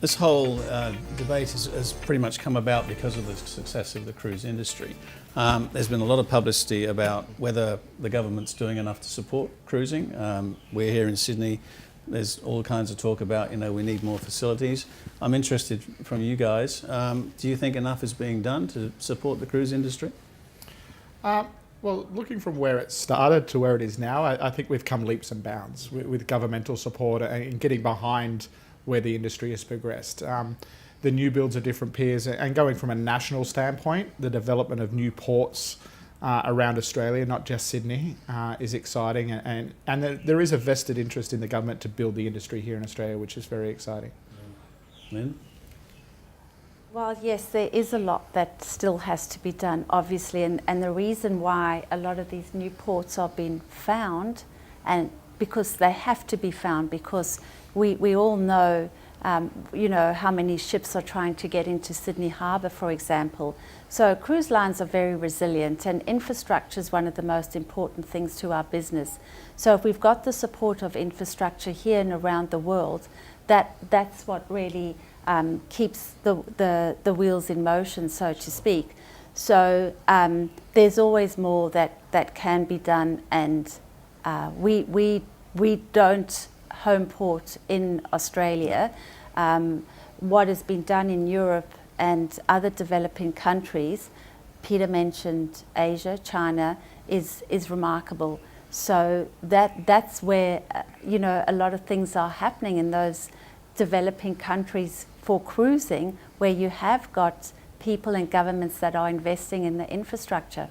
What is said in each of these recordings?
This whole debate has pretty much come about because of the success of the cruise industry. There's been a lot of publicity about whether the government's doing enough to support cruising. We're here in Sydney. There's all kinds of talk about, we need more facilities. I'm interested from you guys. Do you think enough is being done to support the cruise industry? Well, looking from where it started to where it is now, I think we've come leaps and bounds with governmental support and getting behind where the industry has progressed. The new builds are different piers, and going from a national standpoint, the development of new ports around Australia, not just Sydney, is exciting, and there is a vested interest in the government to build the industry here in Australia, which is very exciting. Lynn? Well, yes, there is a lot that still has to be done, obviously, and the reason why a lot of these new ports are being found, and because they have to be found, because we all know, how many ships are trying to get into Sydney Harbour, for example. So cruise lines are very resilient, and infrastructure is one of the most important things to our business. So if we've got the support of infrastructure here and around the world, that's what really keeps the wheels in motion, so to speak. So there's always more that can be done, and we don't home port in Australia. What has been done in Europe and other developing countries, Peter mentioned Asia, China, is remarkable. So that's where a lot of things are happening in those developing countries for cruising, where you have got people and governments that are investing in the infrastructure.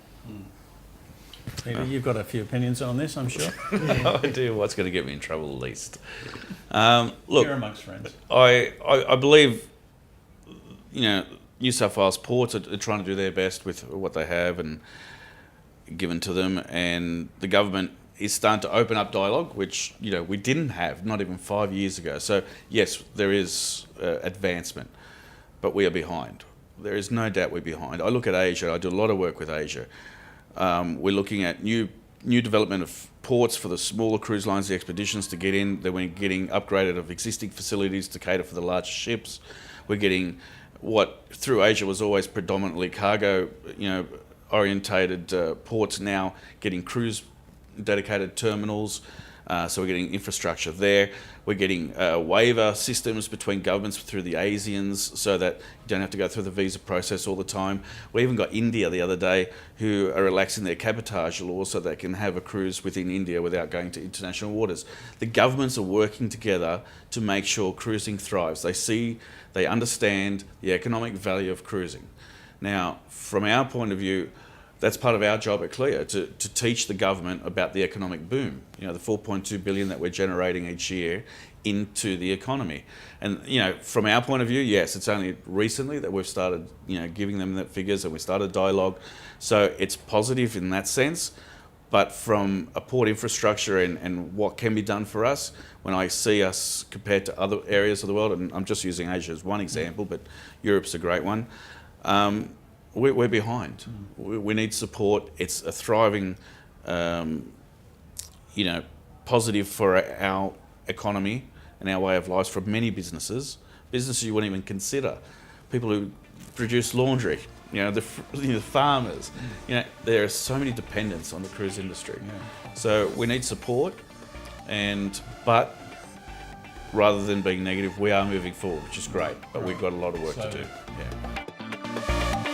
Peter, you've got a few opinions on this, I'm sure. I do. What's going to get me in trouble the least? Look, you're amongst friends. I believe, New South Wales ports are trying to do their best with what they have and given to them, and the government is starting to open up dialogue, which we didn't have not even 5 years ago. So yes, there is advancement, but we are behind. There is no doubt we're behind. I look at Asia. I do a lot of work with Asia. We're looking at new development of ports for the smaller cruise lines, the expeditions to get in. Then we're getting upgraded of existing facilities to cater for the larger ships. We're getting what through Asia was always predominantly cargo, orientated ports, now getting cruise dedicated terminals. So we're getting infrastructure there. We're getting waiver systems between governments through the ASEANs, so that you don't have to go through the visa process all the time. We even got India the other day, who are relaxing their cabotage laws so they can have a cruise within India without going to international waters. The governments are working together to make sure cruising thrives. They understand the economic value of cruising. Now, from our point of view, that's part of our job at Clear, to teach the government about the economic boom, the 4.2 billion that we're generating each year into the economy. And, from our point of view, yes, it's only recently that we've started, giving them the figures, and we started dialogue. So it's positive in that sense. But from a port infrastructure and what can be done for us, when I see us compared to other areas of the world, and I'm just using Asia as one example, but Europe's a great one, we're behind. We need support. It's a thriving, positive for our economy and our way of life for many businesses you wouldn't even consider. People who produce laundry, the farmers. There are so many dependents on the cruise industry. Yeah. So we need support, but rather than being negative, we are moving forward, which is great. But we've got a lot of work to do. Yeah.